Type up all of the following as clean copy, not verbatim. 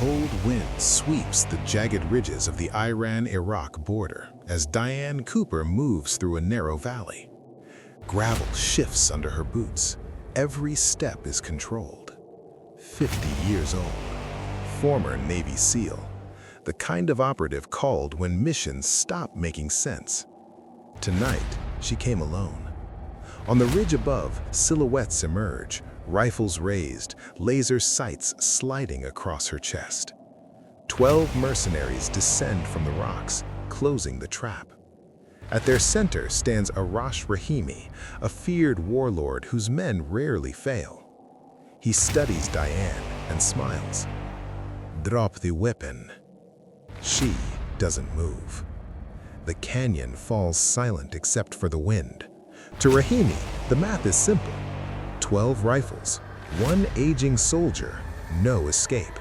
cold wind sweeps the jagged ridges of the Iran-Iraq border as Diane Cooper moves through a narrow valley. Gravel shifts under her boots. Every step is controlled. 50 years old, former Navy SEAL, the kind of operative called when missions stop making sense. Tonight, she came alone. On the ridge above, silhouettes emerge, rifles raised, laser sights sliding across her chest. 12 mercenaries descend from the rocks, closing the trap. At their center stands Arash Rahimi, a feared warlord whose men rarely fail. He studies Diane and smiles. "Drop the weapon." She doesn't move. The canyon falls silent except for the wind. To Rahimi, the math is simple. 12 rifles, one aging soldier, no escape.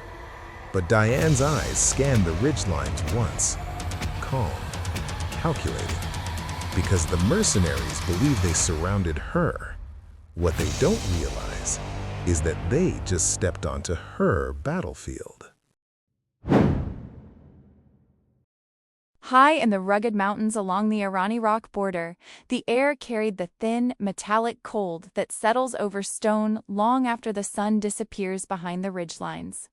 But Diane's eyes scan the ridgelines once. Calm, calculating. Because the mercenaries believe they surrounded her. What they don't realize is that they just stepped onto her battlefield. High in the rugged mountains along the Iran-Iraq border, the air carried the thin, metallic cold that settles over stone long after the sun disappears behind the ridgelines.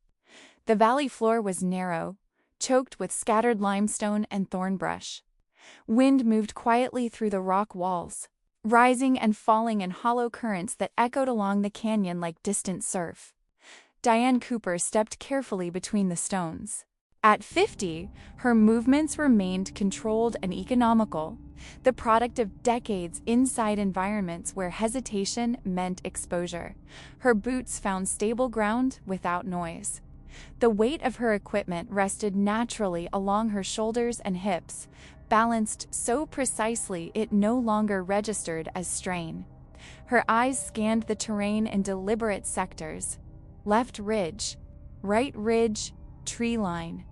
The valley floor was narrow, choked with scattered limestone and thorn brush. Wind moved quietly through the rock walls, rising and falling in hollow currents that echoed along the canyon like distant surf. Diane Cooper stepped carefully between the stones. At 50, her movements remained controlled and economical, the product of decades inside environments where hesitation meant exposure. Her boots found stable ground without noise. The weight of her equipment rested naturally along her shoulders and hips, balanced so precisely it no longer registered as strain. Her eyes scanned the terrain in deliberate sectors. Left ridge, right ridge, tree line.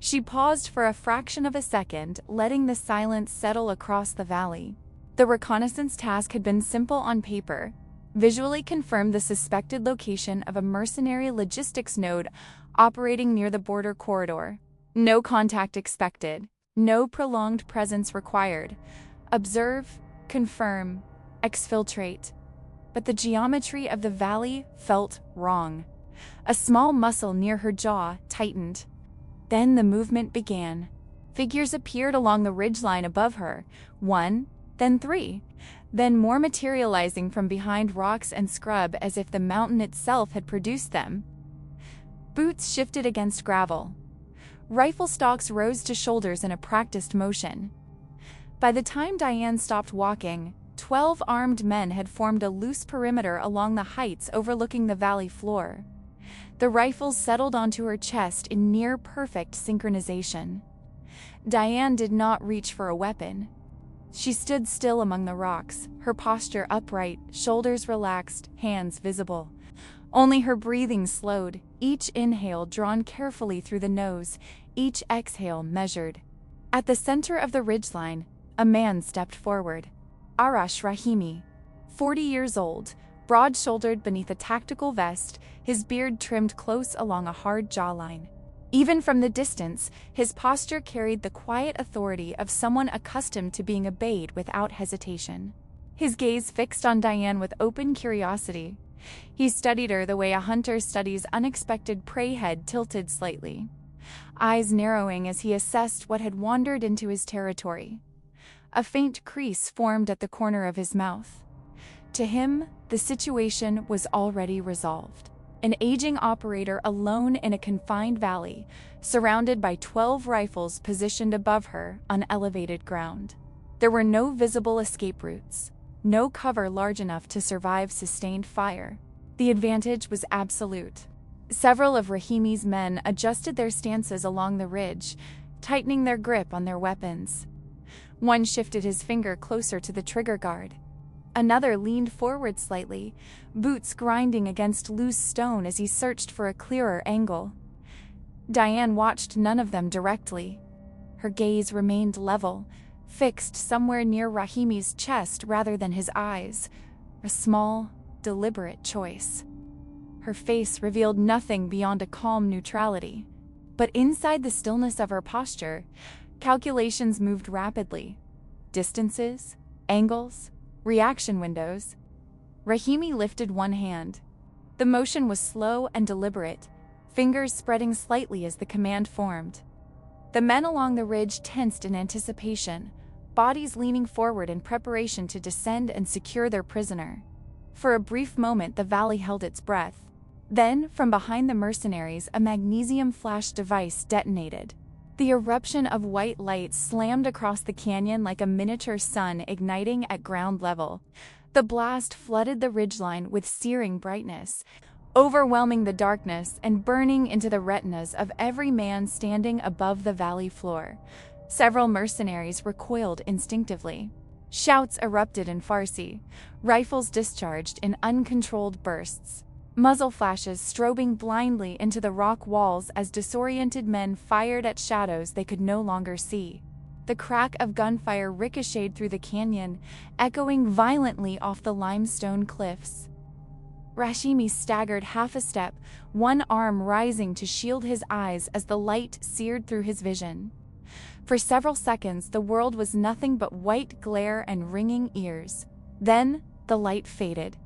She paused for a fraction of a second, letting the silence settle across the valley. The reconnaissance task had been simple on paper. Visually confirmed the suspected location of a mercenary logistics node operating near the border corridor. No contact expected. No prolonged presence required. Observe, confirm, exfiltrate. But the geometry of the valley felt wrong. A small muscle near her jaw tightened. Then the movement began. Figures appeared along the ridgeline above her, one, then three, then more materializing from behind rocks and scrub as if the mountain itself had produced them. Boots shifted against gravel. Rifle stocks rose to shoulders in a practiced motion. By the time Diane stopped walking, 12 armed men had formed a loose perimeter along the heights overlooking the valley floor. The rifles settled onto her chest in near-perfect synchronization. Diane did not reach for a weapon. She stood still among the rocks, her posture upright, shoulders relaxed, hands visible. Only her breathing slowed, each inhale drawn carefully through the nose, each exhale measured. At the center of the ridgeline, a man stepped forward. Arash Rahimi, 40 years old, broad-shouldered beneath a tactical vest, his beard trimmed close along a hard jawline. Even from the distance, his posture carried the quiet authority of someone accustomed to being obeyed without hesitation. His gaze fixed on Diane with open curiosity. He studied her the way a hunter studies unexpected prey, head tilted slightly, eyes narrowing as he assessed what had wandered into his territory. A faint crease formed at the corner of his mouth. To him, the situation was already resolved. An aging operator alone in a confined valley, surrounded by 12 rifles positioned above her on elevated ground. There were no visible escape routes, no cover large enough to survive sustained fire. The advantage was absolute. Several of Rahimi's men adjusted their stances along the ridge, tightening their grip on their weapons. One shifted his finger closer to the trigger guard. Another leaned forward slightly, boots grinding against loose stone as he searched for a clearer angle. Diane watched none of them directly. Her gaze remained level, fixed somewhere near Rahimi's chest rather than his eyes, a small, deliberate choice. Her face revealed nothing beyond a calm neutrality, But inside the stillness of her posture, calculations moved rapidly. Distances, angles, reaction windows. Rahimi lifted one hand. The motion was slow and deliberate, fingers spreading slightly as the command formed. The men along the ridge tensed in anticipation, bodies leaning forward in preparation to descend and secure their prisoner. For a brief moment, the valley held its breath. Then, from behind the mercenaries, a magnesium flash device detonated. The eruption of white light slammed across the canyon like a miniature sun igniting at ground level. The blast flooded the ridgeline with searing brightness, overwhelming the darkness and burning into the retinas of every man standing above the valley floor. Several mercenaries recoiled instinctively. Shouts erupted in Farsi, rifles discharged in uncontrolled bursts, muzzle flashes strobing blindly into the rock walls as disoriented men fired at shadows they could no longer see. The crack of gunfire ricocheted through the canyon, echoing violently off the limestone cliffs. Rahimi staggered half a step, one arm rising to shield his eyes as the light seared through his vision. For several seconds, the world was nothing but white glare and ringing ears. Then, the light faded.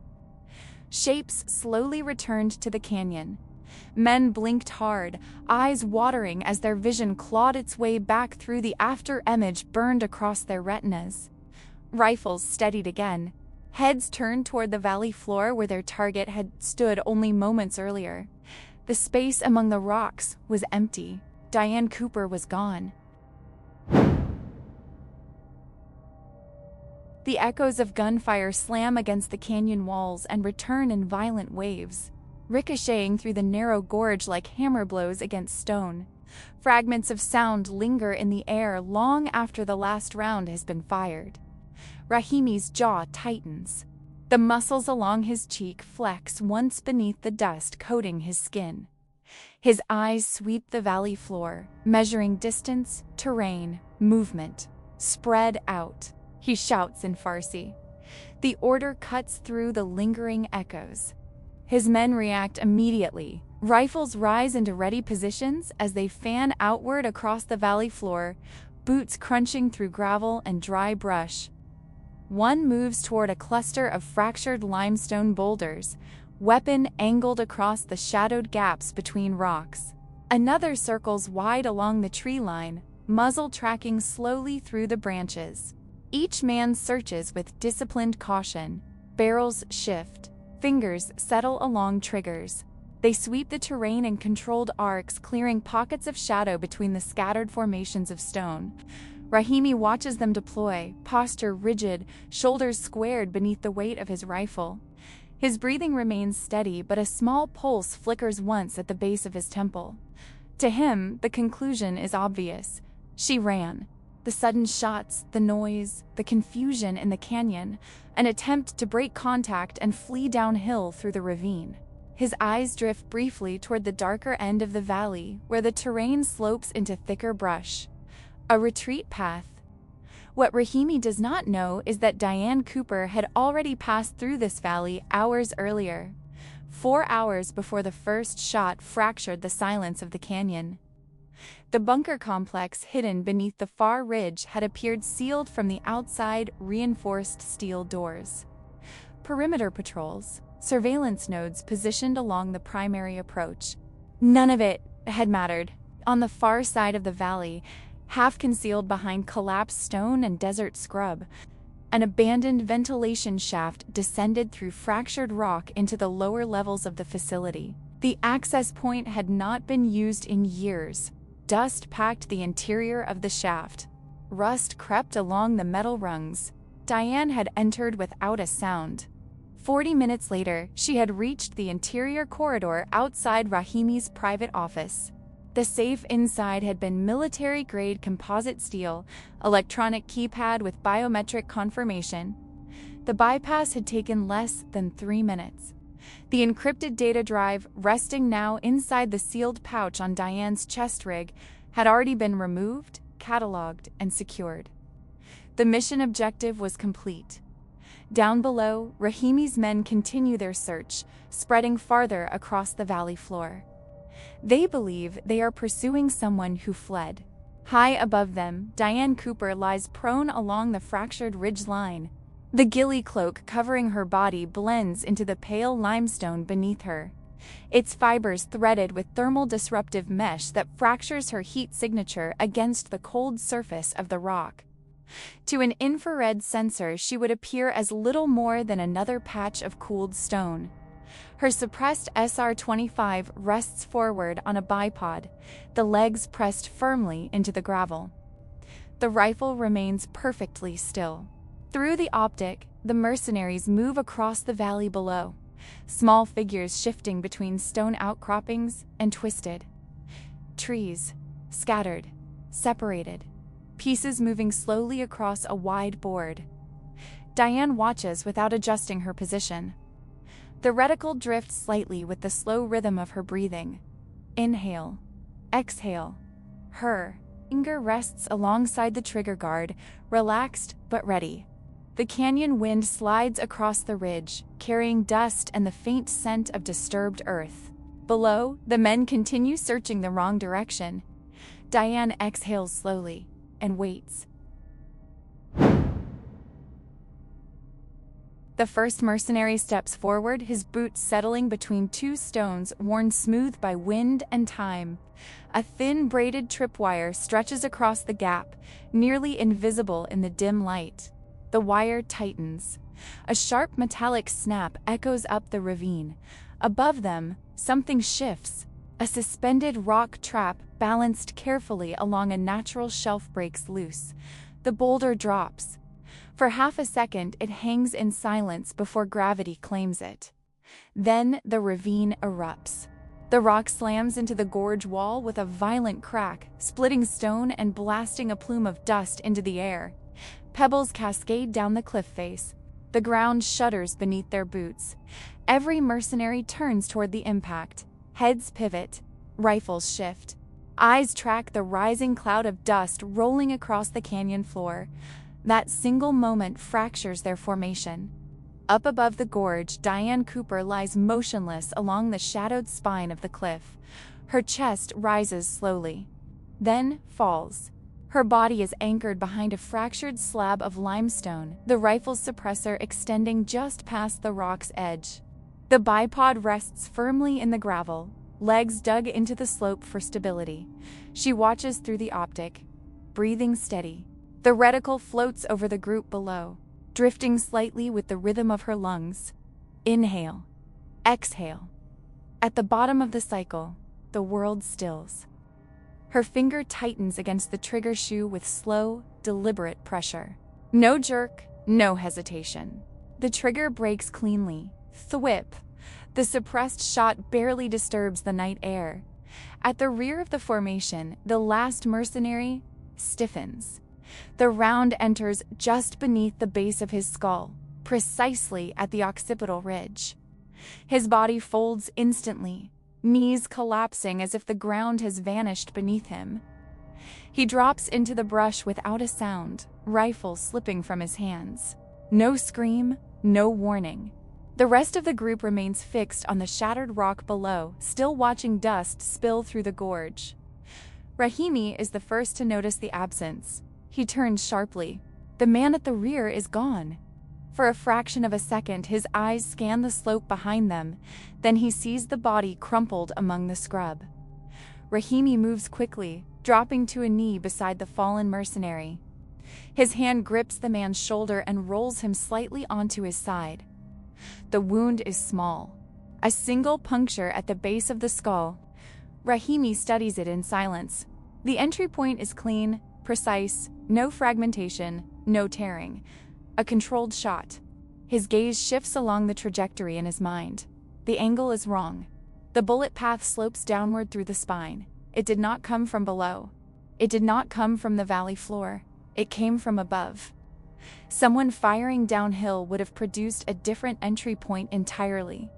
Shapes slowly returned to the canyon. Men blinked hard, eyes watering as their vision clawed its way back through the after-image burned across their retinas. Rifles steadied again. Heads turned toward the valley floor where their target had stood only moments earlier. The space among the rocks was empty. Diane Cooper was gone. The echoes of gunfire slam against the canyon walls and return in violent waves, ricocheting through the narrow gorge like hammer blows against stone. Fragments of sound linger in the air long after the last round has been fired. Rahimi's jaw tightens. The muscles along his cheek flex once beneath the dust coating his skin. His eyes sweep the valley floor, measuring distance, terrain, movement. Spread out, he shouts in Farsi. The order cuts through the lingering echoes. His men react immediately. Rifles rise into ready positions as they fan outward across the valley floor, boots crunching through gravel and dry brush. One moves toward a cluster of fractured limestone boulders, weapon angled across the shadowed gaps between rocks. Another circles wide along the tree line, muzzle tracking slowly through the branches. Each man searches with disciplined caution. Barrels shift, fingers settle along triggers. They sweep the terrain in controlled arcs, clearing pockets of shadow between the scattered formations of stone. Rahimi watches them deploy, posture rigid, shoulders squared beneath the weight of his rifle. His breathing remains steady, but a small pulse flickers once at the base of his temple. To him, the conclusion is obvious. She ran. The sudden shots, the noise, the confusion in the canyon, an attempt to break contact and flee downhill through the ravine. His eyes drift briefly toward the darker end of the valley, where the terrain slopes into thicker brush. A retreat path. What Rahimi does not know is that Diane Cooper had already passed through this valley hours earlier, 4 hours before the first shot fractured the silence of the canyon. The bunker complex hidden beneath the far ridge had appeared sealed from the outside, reinforced steel doors. Perimeter patrols, surveillance nodes positioned along the primary approach. None of it had mattered. On the far side of the valley, half concealed behind collapsed stone and desert scrub, an abandoned ventilation shaft descended through fractured rock into the lower levels of the facility. The access point had not been used in years. Dust packed the interior of the shaft. Rust crept along the metal rungs. Diane had entered without a sound. 40 minutes later, she had reached the interior corridor outside Rahimi's private office. The safe inside had been military-grade composite steel, electronic keypad with biometric confirmation. The bypass had taken less than 3 minutes. The encrypted data drive, resting now inside the sealed pouch on Diane's chest rig, had already been removed, cataloged, and secured. The mission objective was complete. Down below, Rahimi's men continue their search, spreading farther across the valley floor. They believe they are pursuing someone who fled. High above them, Diane Cooper lies prone along the fractured ridge line. The ghillie cloak covering her body blends into the pale limestone beneath her, its fibers threaded with thermal disruptive mesh that fractures her heat signature against the cold surface of the rock. To an infrared sensor, she would appear as little more than another patch of cooled stone. Her suppressed SR-25 rests forward on a bipod, the legs pressed firmly into the gravel. The rifle remains perfectly still. Through the optic, the mercenaries move across the valley below, small figures shifting between stone outcroppings and twisted trees, scattered, separated, pieces moving slowly across a wide board. Diane watches without adjusting her position. The reticle drifts slightly with the slow rhythm of her breathing. Inhale, exhale. Her finger rests alongside the trigger guard, relaxed but ready. The canyon wind slides across the ridge, carrying dust and the faint scent of disturbed earth. Below, the men continue searching the wrong direction. Diane exhales slowly and waits. The first mercenary steps forward, his boots settling between two stones worn smooth by wind and time. A thin braided tripwire stretches across the gap, nearly invisible in the dim light. The wire tightens. A sharp metallic snap echoes up the ravine. Above them, something shifts. A suspended rock trap balanced carefully along a natural shelf breaks loose. The boulder drops. For half a second, it hangs in silence before gravity claims it. Then the ravine erupts. The rock slams into the gorge wall with a violent crack, splitting stone and blasting a plume of dust into the air. Pebbles cascade down the cliff face. The ground shudders beneath their boots. Every mercenary turns toward the impact. Heads pivot. Rifles shift. Eyes track the rising cloud of dust rolling across the canyon floor. That single moment fractures their formation. Up above the gorge, Diane Cooper lies motionless along the shadowed spine of the cliff. Her chest rises slowly, then falls. Her body is anchored behind a fractured slab of limestone, the rifle's suppressor extending just past the rock's edge. The bipod rests firmly in the gravel, legs dug into the slope for stability. She watches through the optic, breathing steady. The reticle floats over the group below, drifting slightly with the rhythm of her lungs. Inhale, exhale. At the bottom of the cycle, the world stills. Her finger tightens against the trigger shoe with slow, deliberate pressure. No jerk, no hesitation. The trigger breaks cleanly. Thwip. The suppressed shot barely disturbs the night air. At the rear of the formation, the last mercenary stiffens. The round enters just beneath the base of his skull, precisely at the occipital ridge. His body folds instantly, knees collapsing as if the ground has vanished beneath him. He drops into the brush without a sound, rifle slipping from his hands. No scream, no warning. The rest of the group remains fixed on the shattered rock below, still watching dust spill through the gorge. Rahimi is the first to notice the absence. He turns sharply. The man at the rear is gone. For a fraction of a second, his eyes scan the slope behind them, then he sees the body crumpled among the scrub. Rahimi moves quickly, dropping to a knee beside the fallen mercenary. His hand grips the man's shoulder and rolls him slightly onto his side. The wound is small, a single puncture at the base of the skull. Rahimi studies it in silence. The entry point is clean, precise, no fragmentation, no tearing. A controlled shot. His gaze shifts along the trajectory in his mind. The angle is wrong. The bullet path slopes downward through the spine. It did not come from below. It did not come from the valley floor. It came from above. Someone firing downhill would have produced a different entry point entirely.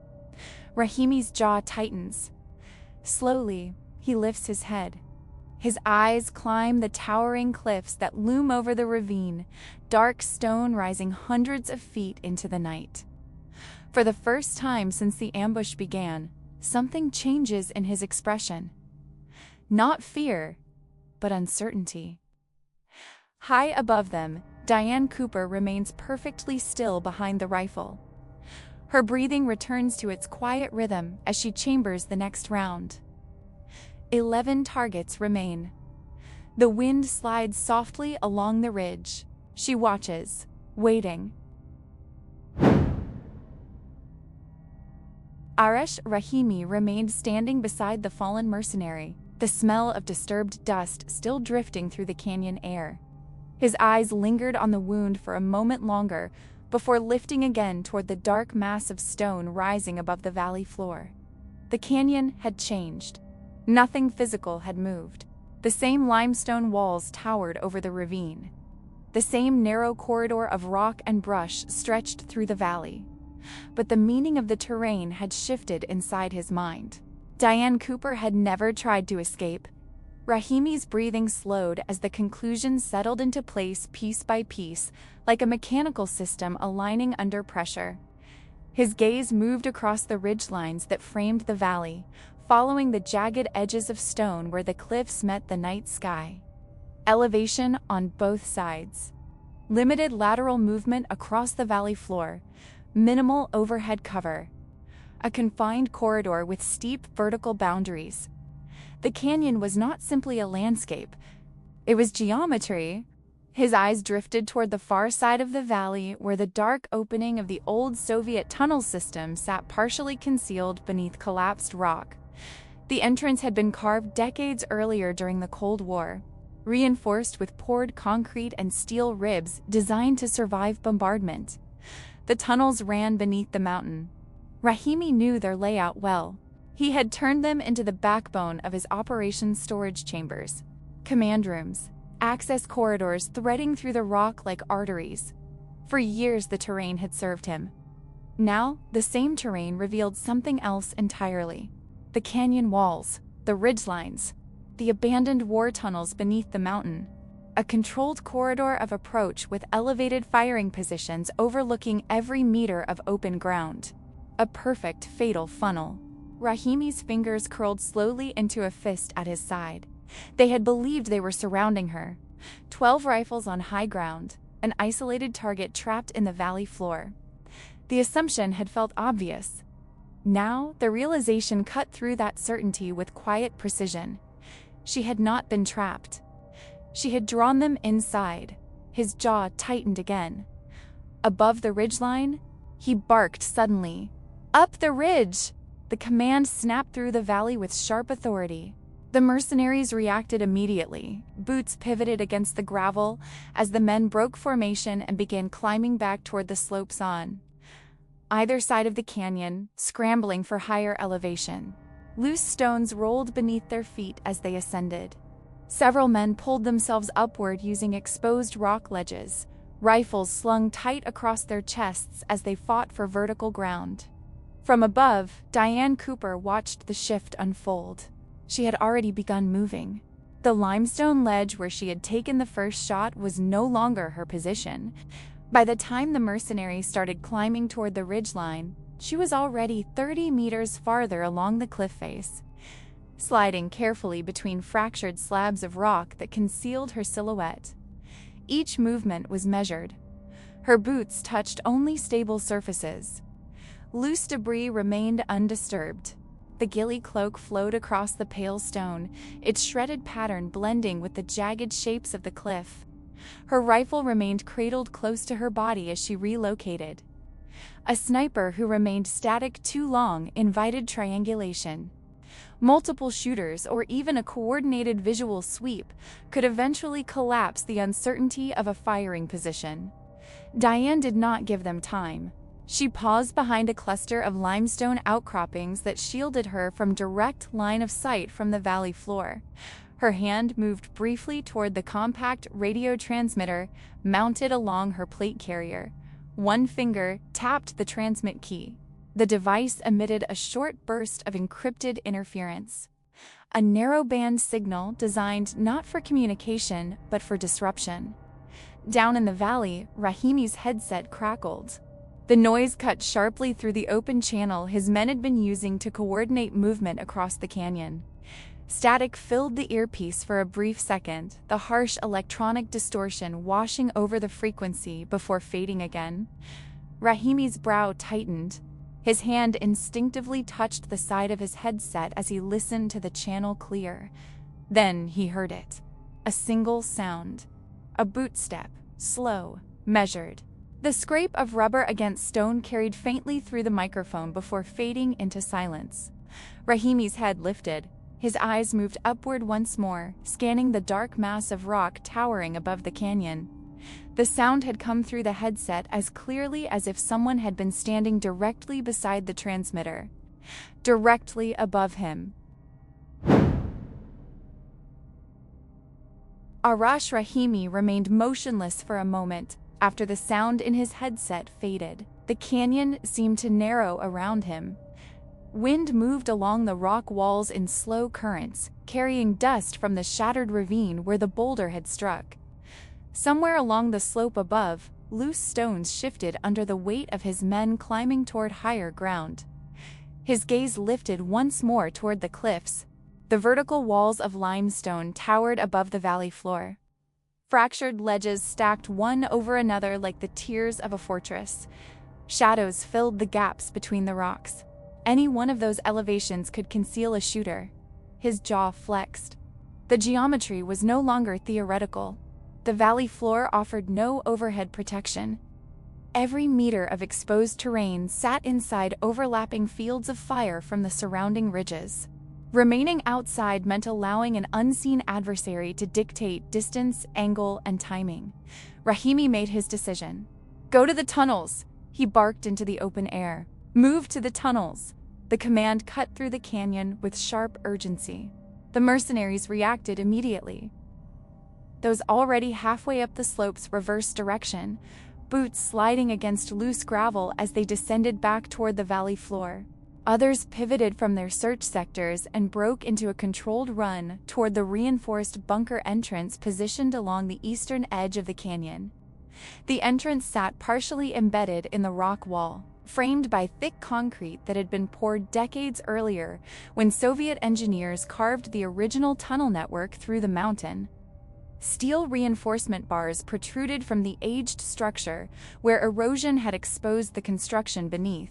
Rahimi's jaw tightens. Slowly, he lifts his head. His eyes climb the towering cliffs that loom over the ravine, dark stone rising hundreds of feet into the night. For the first time since the ambush began, something changes in his expression. Not fear, but uncertainty. High above them, Diane Cooper remains perfectly still behind the rifle. Her breathing returns to its quiet rhythm as she chambers the next round. 11 targets remain. The wind slides softly along the ridge. She watches, waiting. Arash Rahimi remained standing beside the fallen mercenary, the smell of disturbed dust still drifting through the canyon air. His eyes lingered on the wound for a moment longer before lifting again toward the dark mass of stone rising above the valley floor. The canyon had changed. Nothing physical had moved. The same limestone walls towered over the ravine. The same narrow corridor of rock and brush stretched through the valley. But the meaning of the terrain had shifted inside his mind. Diane Cooper had never tried to escape. Rahimi's breathing slowed as the conclusion settled into place piece by piece, like a mechanical system aligning under pressure. His gaze moved across the ridgelines that framed the valley, following the jagged edges of stone where the cliffs met the night sky. Elevation on both sides. Limited lateral movement across the valley floor. Minimal overhead cover. A confined corridor with steep vertical boundaries. The canyon was not simply a landscape. It was geometry. His eyes drifted toward the far side of the valley where the dark opening of the old Soviet tunnel system sat partially concealed beneath collapsed rock. The entrance had been carved decades earlier during the Cold War, reinforced with poured concrete and steel ribs designed to survive bombardment. The tunnels ran beneath the mountain. Rahimi knew their layout well. He had turned them into the backbone of his operations storage chambers, command rooms, access corridors threading through the rock like arteries. For years the terrain had served him. Now, the same terrain revealed something else entirely. The canyon walls, the ridgelines, the abandoned war tunnels beneath the mountain. A controlled corridor of approach with elevated firing positions overlooking every meter of open ground. A perfect fatal funnel. Rahimi's fingers curled slowly into a fist at his side. They had believed they were surrounding her. 12 rifles on high ground, an isolated target trapped in the valley floor. The assumption had felt obvious. Now, the realization cut through that certainty with quiet precision. She had not been trapped. She had drawn them inside. His jaw tightened again. Above the ridgeline, he barked suddenly. "Up the ridge!" The command snapped through the valley with sharp authority. The mercenaries reacted immediately. Boots pivoted against the gravel as the men broke formation and began climbing back toward the slopes on either side of the canyon, scrambling for higher elevation. Loose stones rolled beneath their feet as they ascended. Several men pulled themselves upward using exposed rock ledges, rifles slung tight across their chests as they fought for vertical ground. From above, Diane Cooper watched the shift unfold. She had already begun moving. The limestone ledge where she had taken the first shot was no longer her position. By the time the mercenary started climbing toward the ridgeline, she was already 30 meters farther along the cliff face, sliding carefully between fractured slabs of rock that concealed her silhouette. Each movement was measured. Her boots touched only stable surfaces. Loose debris remained undisturbed. The ghillie cloak flowed across the pale stone, its shredded pattern blending with the jagged shapes of the cliff. Her rifle remained cradled close to her body as she relocated. A sniper who remained static too long invited triangulation. Multiple shooters, or even a coordinated visual sweep, could eventually collapse the uncertainty of a firing position. Diane did not give them time. She paused behind a cluster of limestone outcroppings that shielded her from direct line of sight from the valley floor. Her hand moved briefly toward the compact radio transmitter mounted along her plate carrier. One finger tapped the transmit key. The device emitted a short burst of encrypted interference. A narrowband signal designed not for communication, but for disruption. Down in the valley, Rahimi's headset crackled. The noise cut sharply through the open channel his men had been using to coordinate movement across the canyon. Static filled the earpiece for a brief second, the harsh electronic distortion washing over the frequency before fading again. Rahimi's brow tightened. His hand instinctively touched the side of his headset as he listened to the channel clear. Then he heard it. A single sound. A boot step, slow, measured. The scrape of rubber against stone carried faintly through the microphone before fading into silence. Rahimi's head lifted. His eyes moved upward once more, scanning the dark mass of rock towering above the canyon. The sound had come through the headset as clearly as if someone had been standing directly beside the transmitter. Directly above him. Arash Rahimi remained motionless for a moment after the sound in his headset faded. The canyon seemed to narrow around him. Wind moved along the rock walls in slow currents, carrying dust from the shattered ravine where the boulder had struck. Somewhere along the slope above, loose stones shifted under the weight of his men climbing toward higher ground. His gaze lifted once more toward the cliffs. The vertical walls of limestone towered above the valley floor. Fractured ledges stacked one over another like the tiers of a fortress. Shadows filled the gaps between the rocks. Any one of those elevations could conceal a shooter. His jaw flexed. The geometry was no longer theoretical. The valley floor offered no overhead protection. Every meter of exposed terrain sat inside overlapping fields of fire from the surrounding ridges. Remaining outside meant allowing an unseen adversary to dictate distance, angle, and timing. Rahimi made his decision. "Go to the tunnels!" He barked into the open air. "Move to the tunnels!" The command cut through the canyon with sharp urgency. The mercenaries reacted immediately. Those already halfway up the slopes reversed direction, boots sliding against loose gravel as they descended back toward the valley floor. Others pivoted from their search sectors and broke into a controlled run toward the reinforced bunker entrance positioned along the eastern edge of the canyon. The entrance sat partially embedded in the rock wall, framed by thick concrete that had been poured decades earlier when Soviet engineers carved the original tunnel network through the mountain. Steel reinforcement bars protruded from the aged structure where erosion had exposed the construction beneath.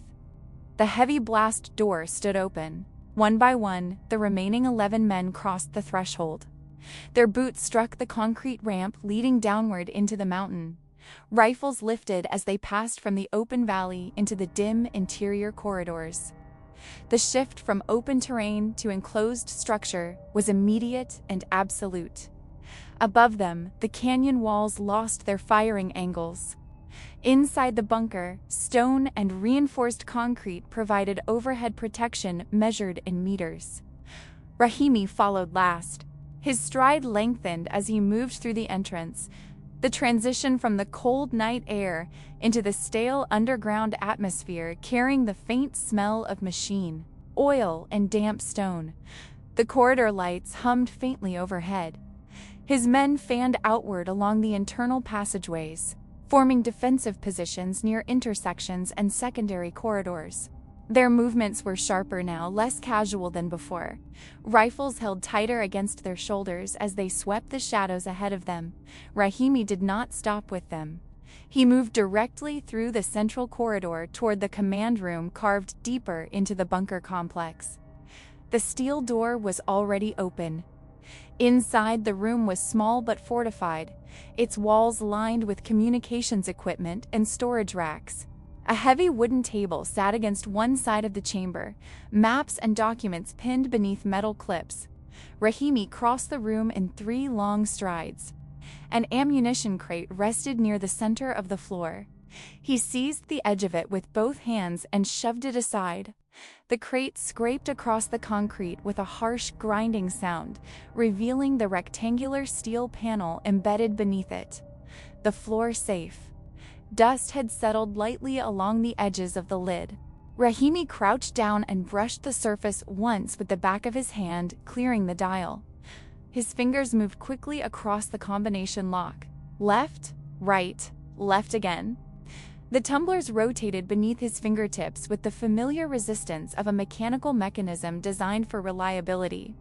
The heavy blast door stood open. One by one, the remaining 11 men crossed the threshold. Their boots struck the concrete ramp leading downward into the mountain. Rifles lifted as they passed from the open valley into the dim interior corridors. The shift from open terrain to enclosed structure was immediate and absolute. Above them, the canyon walls lost their firing angles. Inside the bunker, stone and reinforced concrete provided overhead protection measured in meters. Rahimi followed last. His stride lengthened as he moved through the entrance. The transition from the cold night air into the stale underground atmosphere carrying the faint smell of machine, oil, and damp stone. The corridor lights hummed faintly overhead. His men fanned outward along the internal passageways, forming defensive positions near intersections and secondary corridors. Their movements were sharper now, less casual than before. Rifles held tighter against their shoulders as they swept the shadows ahead of them. Rahimi did not stop with them. He moved directly through the central corridor toward the command room carved deeper into the bunker complex. The steel door was already open. Inside, the room was small but fortified, its walls lined with communications equipment and storage racks. A heavy wooden table sat against one side of the chamber, maps and documents pinned beneath metal clips. Rahimi crossed the room in 3 long strides. An ammunition crate rested near the center of the floor. He seized the edge of it with both hands and shoved it aside. The crate scraped across the concrete with a harsh grinding sound, revealing the rectangular steel panel embedded beneath it. The floor safe. Dust had settled lightly along the edges of the lid. Rahimi crouched down and brushed the surface once with the back of his hand, clearing the dial. His fingers moved quickly across the combination lock. Left, right, left again. The tumblers rotated beneath his fingertips with the familiar resistance of a mechanical mechanism designed for reliability.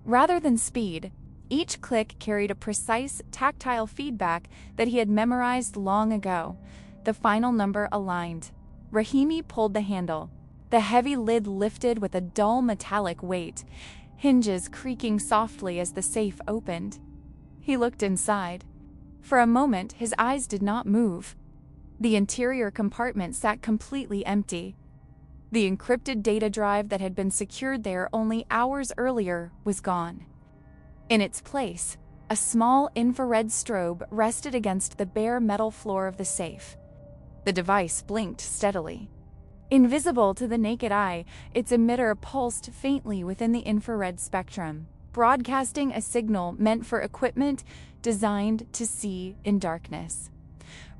Rather than speed, each click carried a precise, tactile feedback that he had memorized long ago. The final number aligned. Rahimi pulled the handle. The heavy lid lifted with a dull metallic weight, hinges creaking softly as the safe opened. He looked inside. For a moment, his eyes did not move. The interior compartment sat completely empty. The encrypted data drive that had been secured there only hours earlier was gone. In its place, a small infrared strobe rested against the bare metal floor of the safe. The device blinked steadily. Invisible to the naked eye, its emitter pulsed faintly within the infrared spectrum, broadcasting a signal meant for equipment designed to see in darkness.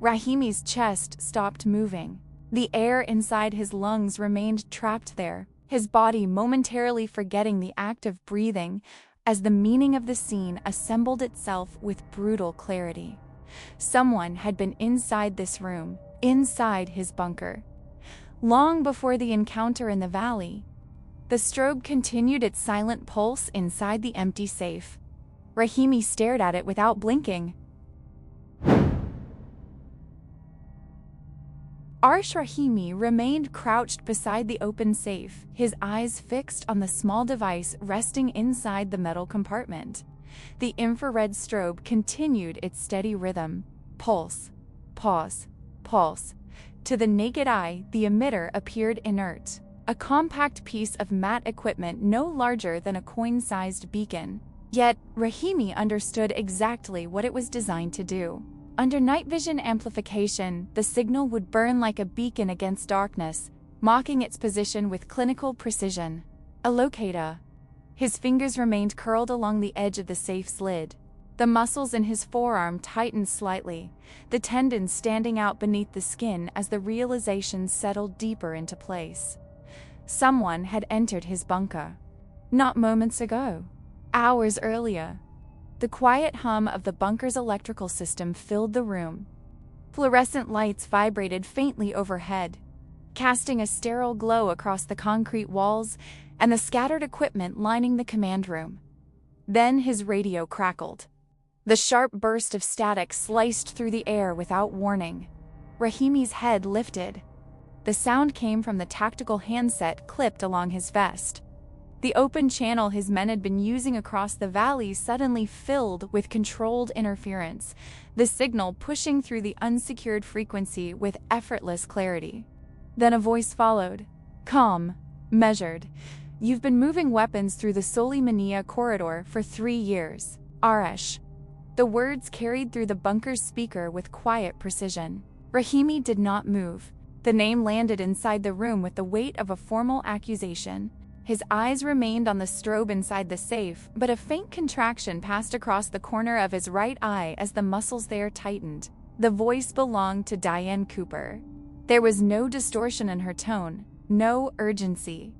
Rahimi's chest stopped moving. The air inside his lungs remained trapped there, his body momentarily forgetting the act of breathing as the meaning of the scene assembled itself with brutal clarity. Someone had been inside this room, inside his bunker. Long before the encounter in the valley, the strobe continued its silent pulse inside the empty safe. Rahimi stared at it without blinking. Arsh Rahimi remained crouched beside the open safe, his eyes fixed on the small device resting inside the metal compartment. The infrared strobe continued its steady rhythm. Pulse, pause, pulse. To the naked eye, the emitter appeared inert, a compact piece of matte equipment no larger than a coin-sized beacon. Yet, Rahimi understood exactly what it was designed to do. Under night vision amplification, the signal would burn like a beacon against darkness, mocking its position with clinical precision. A locator. His fingers remained curled along the edge of the safe's lid. The muscles in his forearm tightened slightly, the tendons standing out beneath the skin as the realization settled deeper into place. Someone had entered his bunker. Not moments ago. Hours earlier. The quiet hum of the bunker's electrical system filled the room. Fluorescent lights vibrated faintly overhead, casting a sterile glow across the concrete walls and the scattered equipment lining the command room. Then his radio crackled. The sharp burst of static sliced through the air without warning. Rahimi's head lifted. The sound came from the tactical handset clipped along his vest. The open channel his men had been using across the valley suddenly filled with controlled interference, the signal pushing through the unsecured frequency with effortless clarity. Then a voice followed. Calm, measured. You've been moving weapons through the Soleimania corridor for 3 years. Arash. The words carried through the bunker's speaker with quiet precision. Rahimi did not move. The name landed inside the room with the weight of a formal accusation. His eyes remained on the strobe inside the safe, but a faint contraction passed across the corner of his right eye as the muscles there tightened. The voice belonged to Diane Cooper. There was no distortion in her tone, no urgency.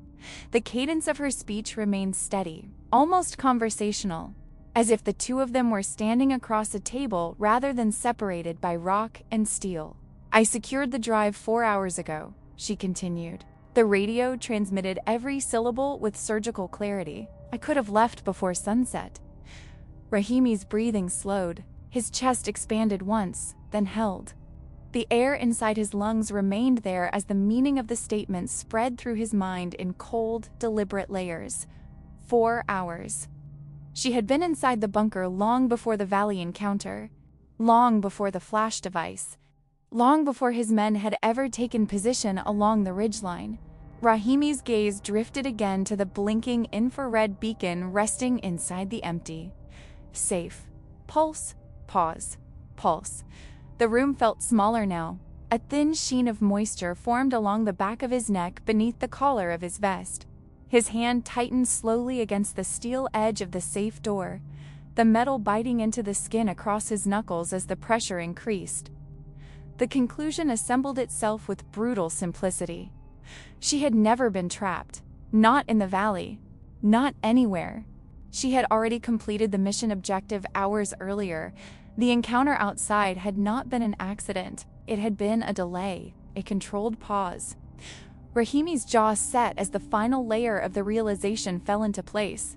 The cadence of her speech remained steady, almost conversational, as if the two of them were standing across a table rather than separated by rock and steel. I secured the drive 4 hours ago, she continued. The radio transmitted every syllable with surgical clarity. I could have left before sunset. Rahimi's breathing slowed. His chest expanded once, then held. The air inside his lungs remained there as the meaning of the statement spread through his mind in cold, deliberate layers. 4 hours. She had been inside the bunker long before the valley encounter, long before the flash device, long before his men had ever taken position along the ridgeline. Rahimi's gaze drifted again to the blinking infrared beacon resting inside the empty safe. Pulse, pause, pulse. The room felt smaller now. A thin sheen of moisture formed along the back of his neck beneath the collar of his vest. His hand tightened slowly against the steel edge of the safe door, the metal biting into the skin across his knuckles as the pressure increased. The conclusion assembled itself with brutal simplicity. She had never been trapped, not in the valley, not anywhere. She had already completed the mission objective hours earlier. The encounter outside had not been an accident, It had been a delay, a controlled pause. Rahimi's jaw set as the final layer of the realization fell into place.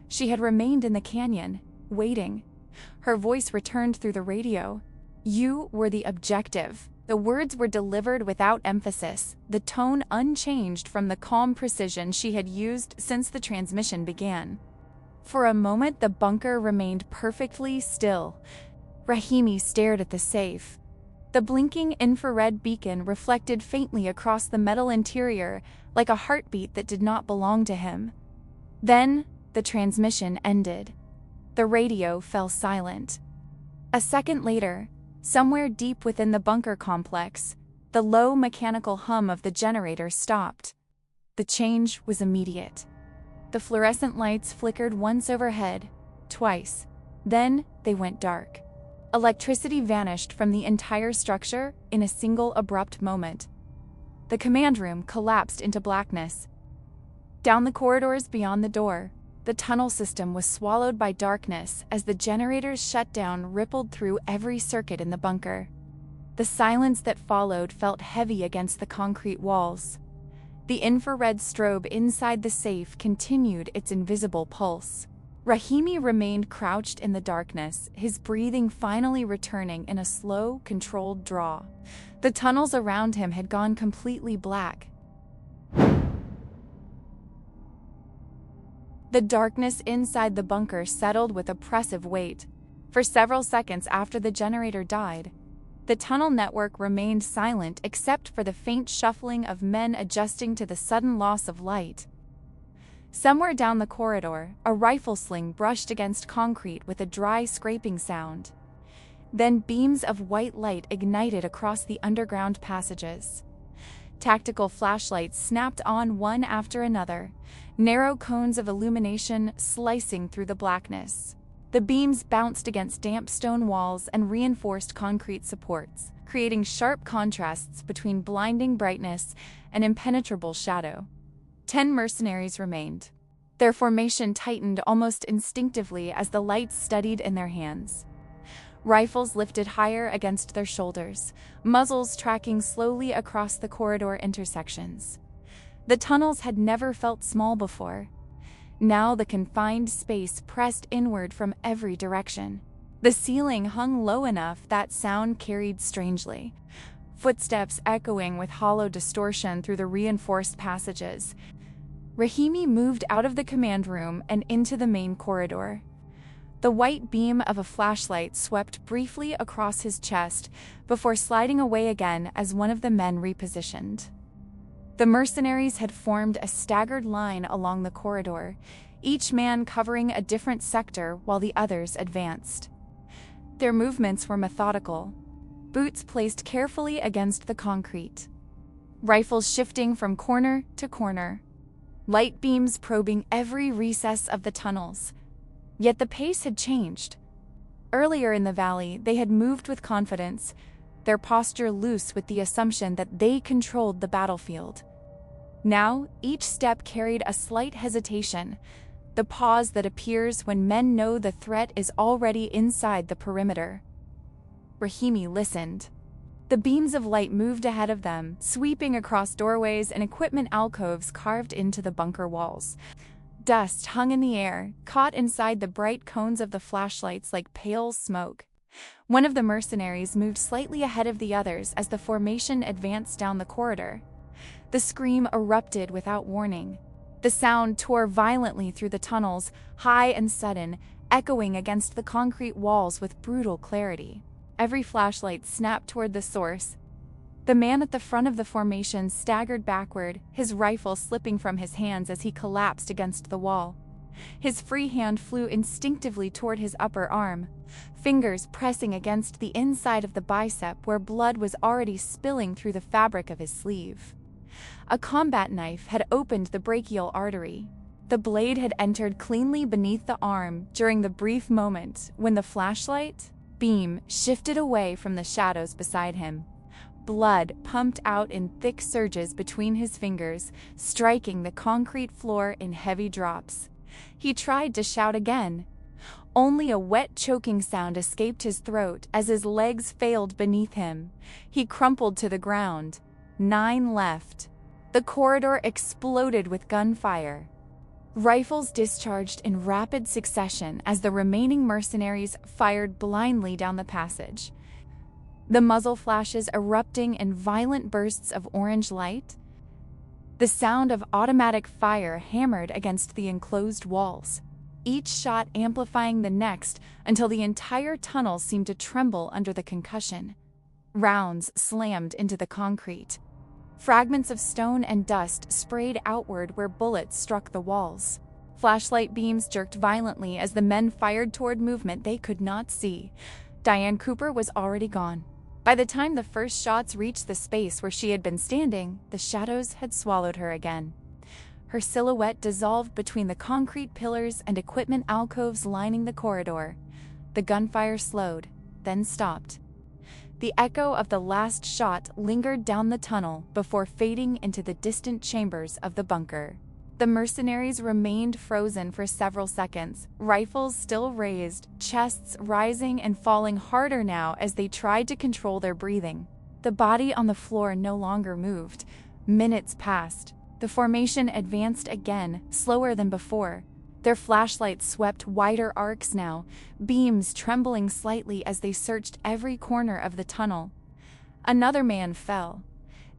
She had remained in the canyon, waiting. Her voice returned through the radio. "You were the objective." The words were delivered without emphasis, the tone unchanged from the calm precision she had used since the transmission began. For a moment, the bunker remained perfectly still. Rahimi stared at the safe. The blinking infrared beacon reflected faintly across the metal interior, like a heartbeat that did not belong to him. Then, the transmission ended. The radio fell silent. A second later, somewhere deep within the bunker complex, the low mechanical hum of the generator stopped. The change was immediate. The fluorescent lights flickered once overhead, twice. Then they went dark. Electricity vanished from the entire structure in a single abrupt moment. The command room collapsed into blackness. Down the corridors beyond the door, the tunnel system was swallowed by darkness as the generator's shutdown rippled through every circuit in the bunker. The silence that followed felt heavy against the concrete walls. The infrared strobe inside the safe continued its invisible pulse. Rahimi remained crouched in the darkness, his breathing finally returning in a slow, controlled draw. The tunnels around him had gone completely black. The darkness inside the bunker settled with oppressive weight. For several seconds after the generator died, the tunnel network remained silent except for the faint shuffling of men adjusting to the sudden loss of light. Somewhere down the corridor, a rifle sling brushed against concrete with a dry scraping sound. Then beams of white light ignited across the underground passages. Tactical flashlights snapped on one after another, narrow cones of illumination slicing through the blackness. The beams bounced against damp stone walls and reinforced concrete supports, creating sharp contrasts between blinding brightness and impenetrable shadow. 10 mercenaries remained. Their formation tightened almost instinctively as the lights steadied in their hands. Rifles lifted higher against their shoulders, muzzles tracking slowly across the corridor intersections. The tunnels had never felt small before. Now the confined space pressed inward from every direction. The ceiling hung low enough that sound carried strangely, footsteps echoing with hollow distortion through the reinforced passages. Rahimi moved out of the command room and into the main corridor. The white beam of a flashlight swept briefly across his chest before sliding away again as one of the men repositioned. The mercenaries had formed a staggered line along the corridor, each man covering a different sector while the others advanced. Their movements were methodical, boots placed carefully against the concrete, rifles shifting from corner to corner, light beams probing every recess of the tunnels. Yet the pace had changed. Earlier in the valley, they had moved with confidence, their posture loose with the assumption that they controlled the battlefield. Now, each step carried a slight hesitation, the pause that appears when men know the threat is already inside the perimeter. Rahimi listened. The beams of light moved ahead of them, sweeping across doorways and equipment alcoves carved into the bunker walls. Dust hung in the air, caught inside the bright cones of the flashlights like pale smoke. One of the mercenaries moved slightly ahead of the others as the formation advanced down the corridor. The scream erupted without warning. The sound tore violently through the tunnels, high and sudden, echoing against the concrete walls with brutal clarity. Every flashlight snapped toward the source. The man at the front of the formation staggered backward, his rifle slipping from his hands as he collapsed against the wall. His free hand flew instinctively toward his upper arm, fingers pressing against the inside of the bicep where blood was already spilling through the fabric of his sleeve. A combat knife had opened the brachial artery. The blade had entered cleanly beneath the arm during the brief moment when the flashlight beam shifted away from the shadows beside him. Blood pumped out in thick surges between his fingers, striking the concrete floor in heavy drops. He tried to shout again, Only a wet choking sound escaped his throat as his legs failed beneath him. He crumpled to the ground. 9 left. The corridor exploded with gunfire. Rifles discharged in rapid succession as the remaining mercenaries fired blindly down the passage. The muzzle flashes erupting in violent bursts of orange light. The sound of automatic fire hammered against the enclosed walls, each shot amplifying the next until the entire tunnel seemed to tremble under the concussion. Rounds slammed into the concrete. Fragments of stone and dust sprayed outward where bullets struck the walls. Flashlight beams jerked violently as the men fired toward movement they could not see. Diane Cooper was already gone. By the time the first shots reached the space where she had been standing, the shadows had swallowed her again. Her silhouette dissolved between the concrete pillars and equipment alcoves lining the corridor. The gunfire slowed, then stopped. The echo of the last shot lingered down the tunnel before fading into the distant chambers of the bunker. The mercenaries remained frozen for several seconds, rifles still raised, chests rising and falling harder now as they tried to control their breathing. The body on the floor no longer moved. Minutes passed. The formation advanced again, slower than before. Their flashlights swept wider arcs now, beams trembling slightly as they searched every corner of the tunnel. Another man fell.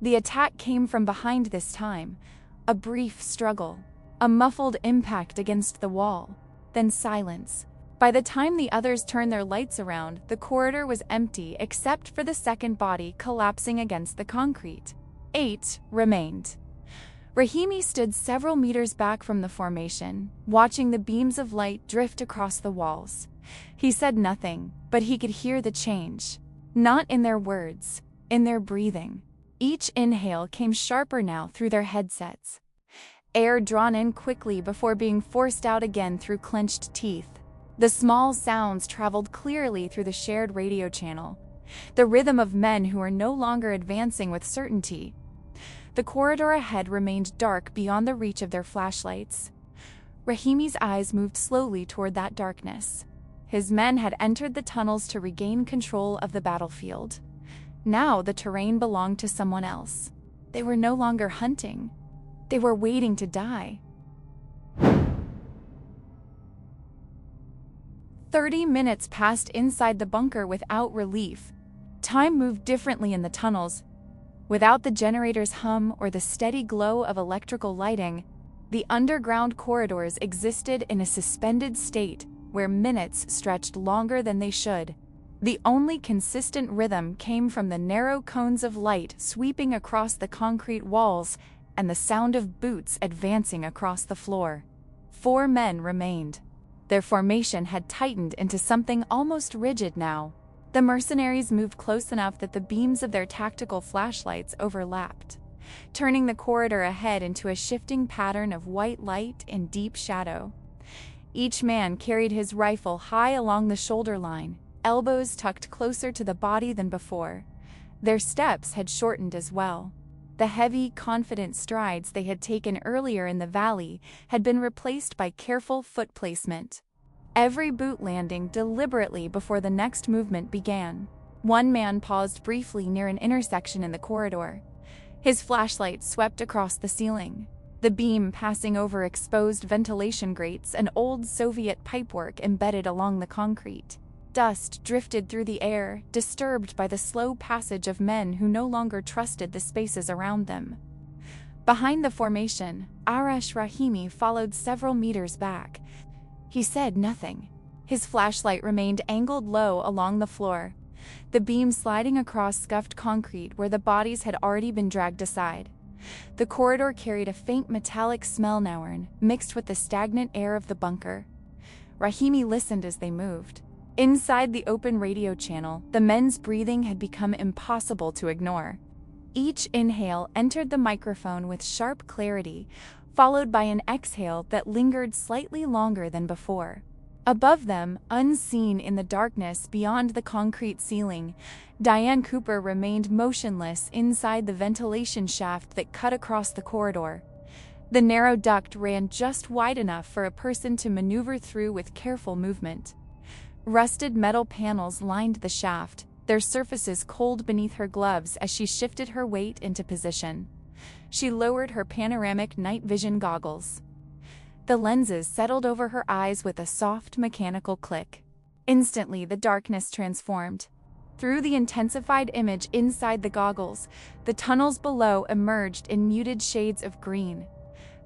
The attack came from behind this time. A brief struggle, a muffled impact against the wall, then silence. By the time the others turned their lights around, the corridor was empty except for the second body collapsing against the concrete. 8 remained. Rahimi stood several meters back from the formation, watching the beams of light drift across the walls. He said nothing, but he could hear the change. Not in their words, in their breathing. Each inhale came sharper now through their headsets. Air drawn in quickly before being forced out again through clenched teeth. The small sounds traveled clearly through the shared radio channel. The rhythm of men who were no longer advancing with certainty. The corridor ahead remained dark beyond the reach of their flashlights. Rahimi's eyes moved slowly toward that darkness. His men had entered the tunnels to regain control of the battlefield. Now the terrain belonged to someone else. They were no longer hunting. They were waiting to die. 30 minutes passed inside the bunker without relief. Time moved differently in the tunnels. Without the generator's hum or the steady glow of electrical lighting, the underground corridors existed in a suspended state where minutes stretched longer than they should. The only consistent rhythm came from the narrow cones of light sweeping across the concrete walls and the sound of boots advancing across the floor. 4 men remained. Their formation had tightened into something almost rigid now. The mercenaries moved close enough that the beams of their tactical flashlights overlapped, turning the corridor ahead into a shifting pattern of white light and deep shadow. Each man carried his rifle high along the shoulder line, elbows tucked closer to the body than before. Their steps had shortened as well. The heavy, confident strides they had taken earlier in the valley had been replaced by careful foot placement. Every boot landing deliberately before the next movement began. One man paused briefly near an intersection in the corridor. His flashlight swept across the ceiling, the beam passing over exposed ventilation grates and old Soviet pipework embedded along the concrete. Dust drifted through the air, disturbed by the slow passage of men who no longer trusted the spaces around them. Behind the formation, Arash Rahimi followed several meters back. He said nothing. His flashlight remained angled low along the floor, the beam sliding across scuffed concrete where the bodies had already been dragged aside. The corridor carried a faint metallic smell now, mixed with the stagnant air of the bunker. Rahimi listened as they moved. Inside the open radio channel, the men's breathing had become impossible to ignore. Each inhale entered the microphone with sharp clarity, followed by an exhale that lingered slightly longer than before. Above them, unseen in the darkness beyond the concrete ceiling, Diane Cooper remained motionless inside the ventilation shaft that cut across the corridor. The narrow duct ran just wide enough for a person to maneuver through with careful movement. Rusted metal panels lined the shaft, their surfaces cold beneath her gloves as she shifted her weight into position. She lowered her panoramic night vision goggles. The lenses settled over her eyes with a soft mechanical click. Instantly, the darkness transformed. Through the intensified image inside the goggles, the tunnels below emerged in muted shades of green.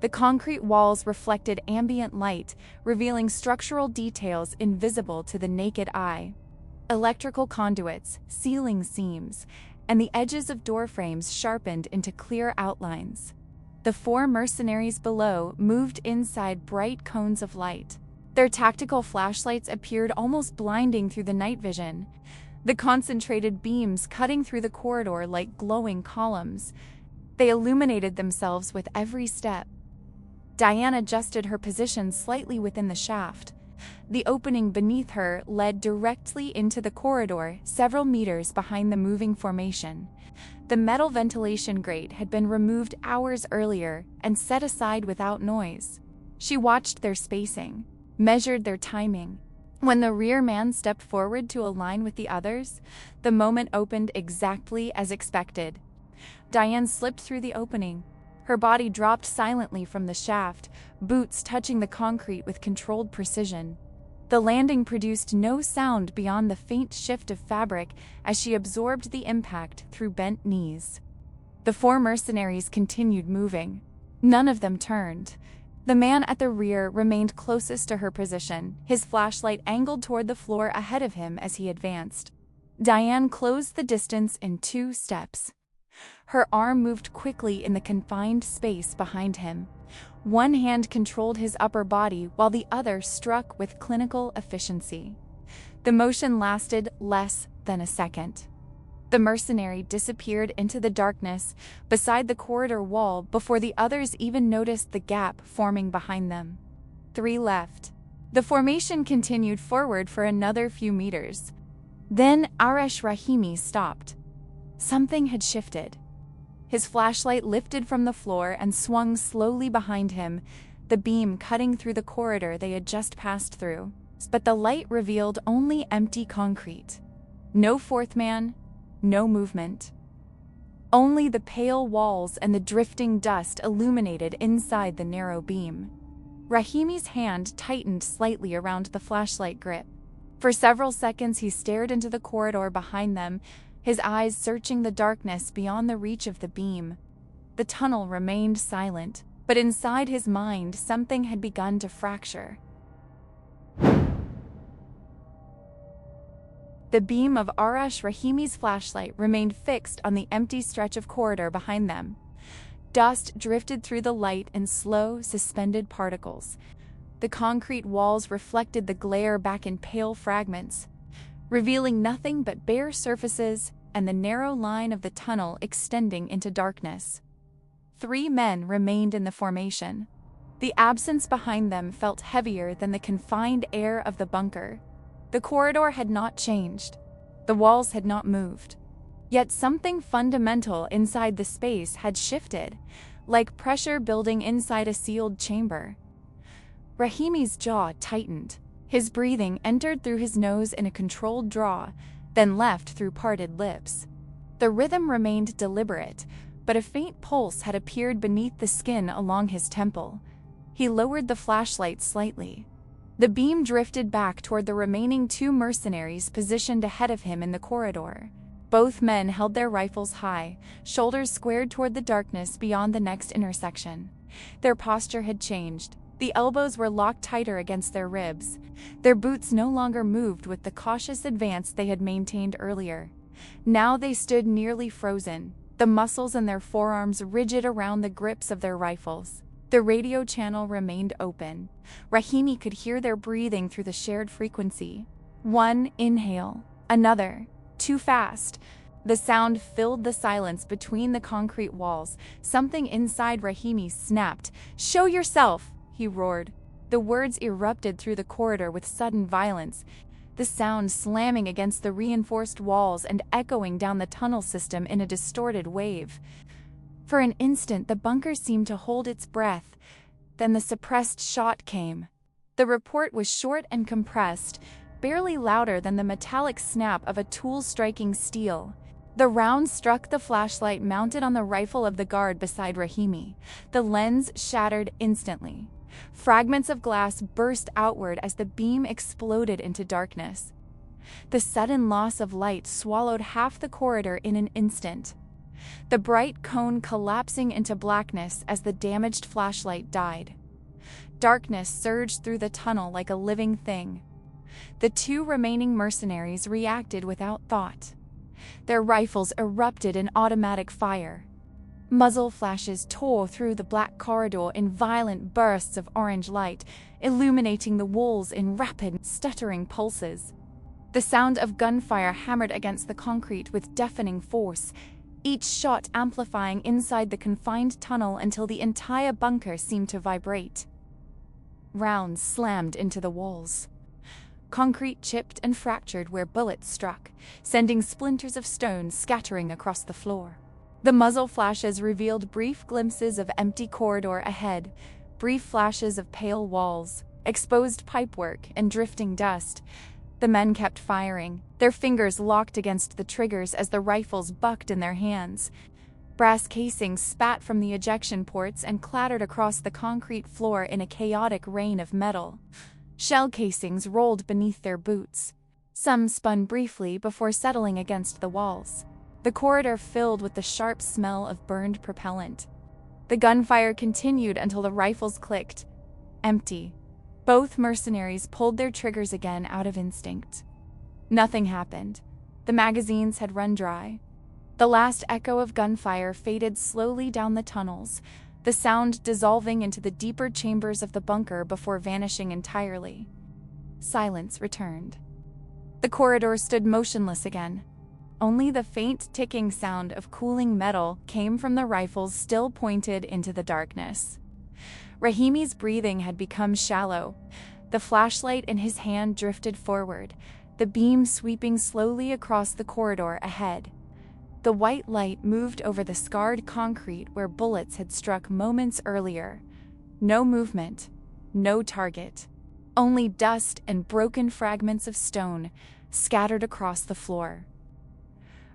The concrete walls reflected ambient light, revealing structural details invisible to the naked eye. Electrical conduits, ceiling seams, and the edges of door frames sharpened into clear outlines. The 4 mercenaries below moved inside bright cones of light. Their tactical flashlights appeared almost blinding through the night vision, the concentrated beams cutting through the corridor like glowing columns. They illuminated themselves with every step. Diane adjusted her position slightly within the shaft. The opening beneath her led directly into the corridor, several meters behind the moving formation. The metal ventilation grate had been removed hours earlier and set aside without noise. She watched their spacing, measured their timing. When the rear man stepped forward to align with the others, the moment opened exactly as expected. Diane slipped through the opening. Her body dropped silently from the shaft, boots touching the concrete with controlled precision. The landing produced no sound beyond the faint shift of fabric as she absorbed the impact through bent knees. The 4 mercenaries continued moving. None of them turned. The man at the rear remained closest to her position, his flashlight angled toward the floor ahead of him as he advanced. Diane closed the distance in 2 steps. Her arm moved quickly in the confined space behind him. One hand controlled his upper body while the other struck with clinical efficiency. The motion lasted less than a second. The mercenary disappeared into the darkness beside the corridor wall before the others even noticed the gap forming behind them. 3 left. The formation continued forward for another few meters. Then Arash Rahimi stopped. Something had shifted. His flashlight lifted from the floor and swung slowly behind him, the beam cutting through the corridor they had just passed through. But the light revealed only empty concrete. No 4th man, no movement. Only the pale walls and the drifting dust illuminated inside the narrow beam. Rahimi's hand tightened slightly around the flashlight grip. For several seconds he stared into the corridor behind them, his eyes searching the darkness beyond the reach of the beam. The tunnel remained silent, but inside his mind something had begun to fracture. The beam of Arash Rahimi's flashlight remained fixed on the empty stretch of corridor behind them. Dust drifted through the light in slow, suspended particles. The concrete walls reflected the glare back in pale fragments, revealing nothing but bare surfaces and the narrow line of the tunnel extending into darkness. 3 men remained in the formation. The absence behind them felt heavier than the confined air of the bunker. The corridor had not changed. The walls had not moved. Yet something fundamental inside the space had shifted, like pressure building inside a sealed chamber. Rahimi's jaw tightened. His breathing entered through his nose in a controlled draw, then left through parted lips. The rhythm remained deliberate, but a faint pulse had appeared beneath the skin along his temple. He lowered the flashlight slightly. The beam drifted back toward the remaining 2 mercenaries positioned ahead of him in the corridor. Both men held their rifles high, shoulders squared toward the darkness beyond the next intersection. Their posture had changed. The elbows were locked tighter against their ribs. Their boots no longer moved with the cautious advance they had maintained earlier. Now they stood nearly frozen, the muscles in their forearms rigid around the grips of their rifles. The radio channel remained open. Rahimi could hear their breathing through the shared frequency. One inhale, another, too fast. The sound filled the silence between the concrete walls. Something inside Rahimi snapped. "Show yourself!" he roared. The words erupted through the corridor with sudden violence, the sound slamming against the reinforced walls and echoing down the tunnel system in a distorted wave. For an instant, the bunker seemed to hold its breath. Then the suppressed shot came. The report was short and compressed, barely louder than the metallic snap of a tool striking steel. The round struck the flashlight mounted on the rifle of the guard beside Rahimi. The lens shattered instantly. Fragments of glass burst outward as the beam exploded into darkness. The sudden loss of light swallowed half the corridor in an instant, the bright cone collapsing into blackness as the damaged flashlight died. Darkness surged through the tunnel like a living thing. The two remaining mercenaries reacted without thought. Their rifles erupted in automatic fire. Muzzle flashes tore through the black corridor in violent bursts of orange light, illuminating the walls in rapid, stuttering pulses. The sound of gunfire hammered against the concrete with deafening force, each shot amplifying inside the confined tunnel until the entire bunker seemed to vibrate. Rounds slammed into the walls. Concrete chipped and fractured where bullets struck, sending splinters of stone scattering across the floor. The muzzle flashes revealed brief glimpses of empty corridor ahead, brief flashes of pale walls, exposed pipework, and drifting dust. The men kept firing, their fingers locked against the triggers as the rifles bucked in their hands. Brass casings spat from the ejection ports and clattered across the concrete floor in a chaotic rain of metal. Shell casings rolled beneath their boots. Some spun briefly before settling against the walls. The corridor filled with the sharp smell of burned propellant. The gunfire continued until the rifles clicked. Empty. Both mercenaries pulled their triggers again out of instinct. Nothing happened. The magazines had run dry. The last echo of gunfire faded slowly down the tunnels, the sound dissolving into the deeper chambers of the bunker before vanishing entirely. Silence returned. The corridor stood motionless again. Only the faint ticking sound of cooling metal came from the rifles still pointed into the darkness. Rahimi's breathing had become shallow. The flashlight in his hand drifted forward, the beam sweeping slowly across the corridor ahead. The white light moved over the scarred concrete where bullets had struck moments earlier. No movement, no target, only dust and broken fragments of stone scattered across the floor.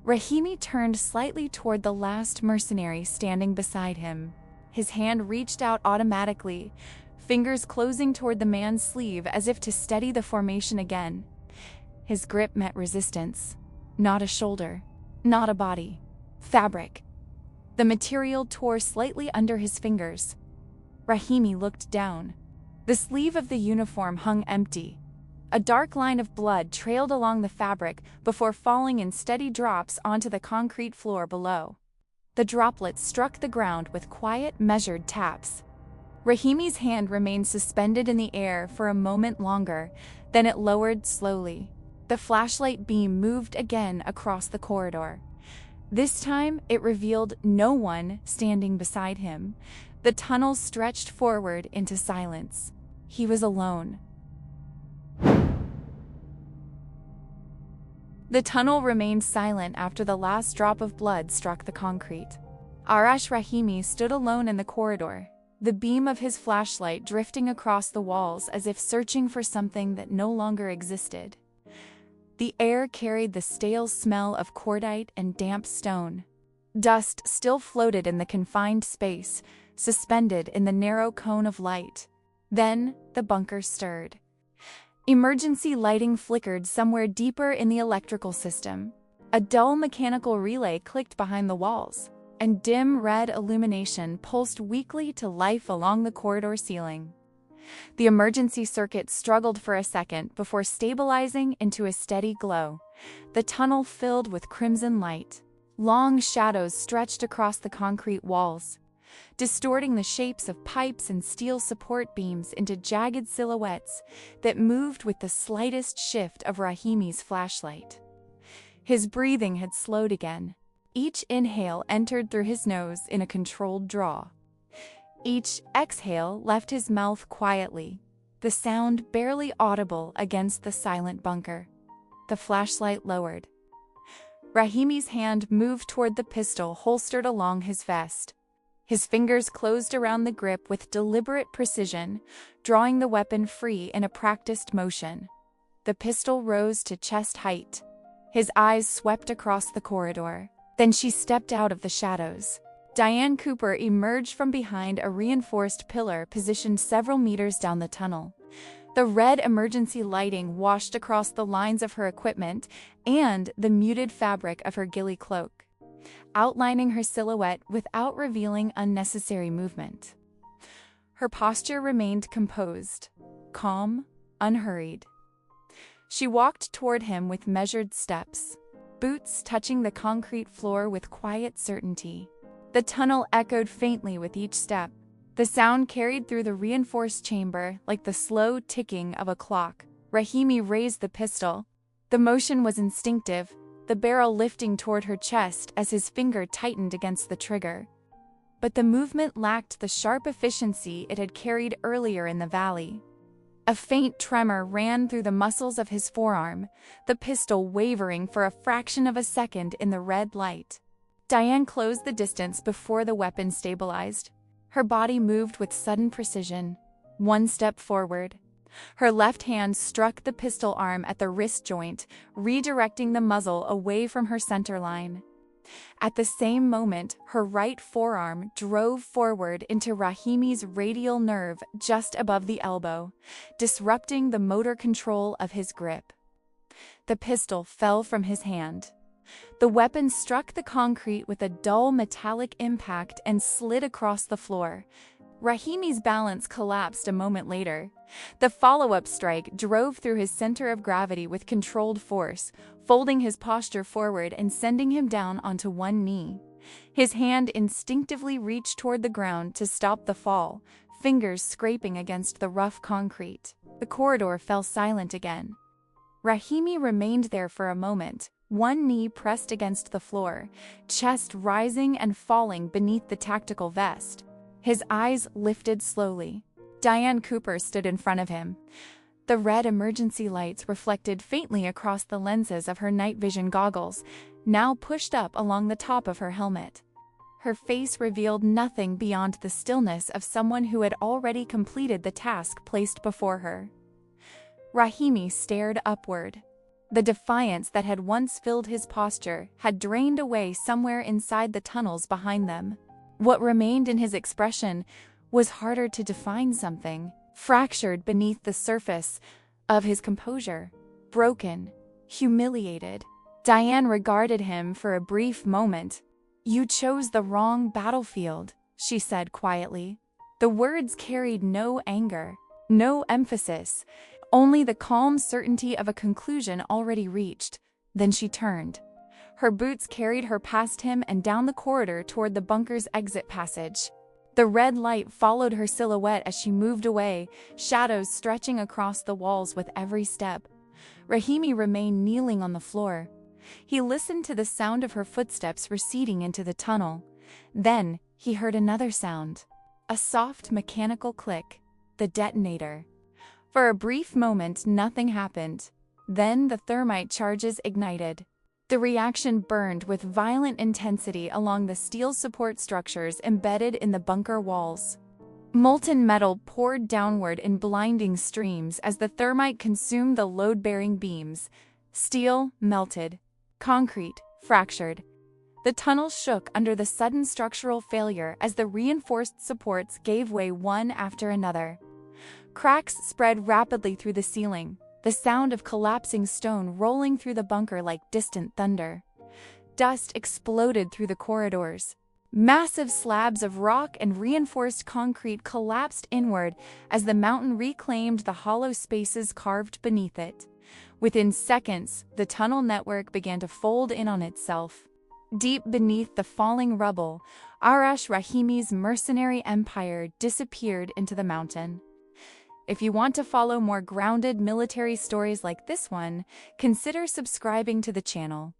Rahimi turned slightly toward the last mercenary standing beside him. His hand reached out automatically, fingers closing toward the man's sleeve as if to steady the formation again. His grip met resistance. Not a shoulder, not a body. Fabric. The material tore slightly under his fingers. Rahimi looked down. The sleeve of the uniform hung empty. A dark line of blood trailed along the fabric before falling in steady drops onto the concrete floor below. The droplets struck the ground with quiet, measured taps. Rahimi's hand remained suspended in the air for a moment longer, then it lowered slowly. The flashlight beam moved again across the corridor. This time, it revealed no one standing beside him. The tunnel stretched forward into silence. He was alone. The tunnel remained silent after the last drop of blood struck the concrete. Arash Rahimi stood alone in the corridor, the beam of his flashlight drifting across the walls as if searching for something that no longer existed. The air carried the stale smell of cordite and damp stone. Dust still floated in the confined space, suspended in the narrow cone of light. Then the bunker stirred. Emergency lighting flickered somewhere deeper in the electrical system. A dull mechanical relay clicked behind the walls, and dim red illumination pulsed weakly to life along the corridor ceiling. The emergency circuit struggled for a second before stabilizing into a steady glow. The tunnel filled with crimson light. Long shadows stretched across the concrete walls, distorting the shapes of pipes and steel support beams into jagged silhouettes that moved with the slightest shift of Rahimi's flashlight. His breathing had slowed again. Each inhale entered through his nose in a controlled draw. Each exhale left his mouth quietly, the sound barely audible against the silent bunker. The flashlight lowered. Rahimi's hand moved toward the pistol holstered along his vest. His fingers closed around the grip with deliberate precision, drawing the weapon free in a practiced motion. the pistol rose to chest height. His eyes swept across the corridor. Then she stepped out of the shadows. Diane Cooper emerged from behind a reinforced pillar positioned several meters down the tunnel. The red emergency lighting washed across the lines of her equipment and the muted fabric of her ghillie cloak, outlining her silhouette without revealing unnecessary movement. Her posture remained composed, calm, unhurried. She walked toward him with measured steps, boots touching the concrete floor with quiet certainty. The tunnel echoed faintly with each step. The sound carried through the reinforced chamber like the slow ticking of a clock. Rahimi raised the pistol. The motion was instinctive, the barrel lifting toward her chest as his finger tightened against the trigger. But the movement lacked the sharp efficiency it had carried earlier in the valley. A faint tremor ran through the muscles of his forearm, the pistol wavering for a fraction of a second in the red light. Diane closed the distance before the weapon stabilized. Her body moved with sudden precision. One step forward. Her left hand struck the pistol arm at the wrist joint, redirecting the muzzle away from her center line. At the same moment, her right forearm drove forward into Rahimi's radial nerve just above the elbow, disrupting the motor control of his grip. The pistol fell from his hand. The weapon struck the concrete with a dull metallic impact and slid across the floor. Rahimi's balance collapsed a moment later. The follow-up strike drove through his center of gravity with controlled force, folding his posture forward and sending him down onto one knee. His hand instinctively reached toward the ground to stop the fall, fingers scraping against the rough concrete. The corridor fell silent again. Rahimi remained there for a moment, one knee pressed against the floor, chest rising and falling beneath the tactical vest. His eyes lifted slowly. Diane Cooper stood in front of him. The red emergency lights reflected faintly across the lenses of her night vision goggles, now pushed up along the top of her helmet. Her face revealed nothing beyond the stillness of someone who had already completed the task placed before her. Rahimi stared upward. The defiance that had once filled his posture had drained away somewhere inside the tunnels behind them. What remained in his expression was harder to define, something fractured beneath the surface of his composure, broken, humiliated. Diane regarded him for a brief moment. "You chose the wrong battlefield," she said quietly. The words carried no anger, no emphasis, only the calm certainty of a conclusion already reached. Then she turned. Her boots carried her past him and down the corridor toward the bunker's exit passage. The red light followed her silhouette as she moved away, shadows stretching across the walls with every step. Rahimi remained kneeling on the floor. He listened to the sound of her footsteps receding into the tunnel. Then he heard another sound, a soft mechanical click, the detonator. For a brief moment, nothing happened. Then the thermite charges ignited. The reaction burned with violent intensity along the steel support structures embedded in the bunker walls. Molten metal poured downward in blinding streams as the thermite consumed the load-bearing beams. Steel melted. Concrete fractured. The tunnel shook under the sudden structural failure as the reinforced supports gave way one after another. Cracks spread rapidly through the ceiling, the sound of collapsing stone rolling through the bunker like distant thunder. Dust exploded through the corridors. Massive slabs of rock and reinforced concrete collapsed inward as the mountain reclaimed the hollow spaces carved beneath it. Within seconds, the tunnel network began to fold in on itself. Deep beneath the falling rubble, Arash Rahimi's mercenary empire disappeared into the mountain. If you want to follow more grounded military stories like this one, consider subscribing to the channel.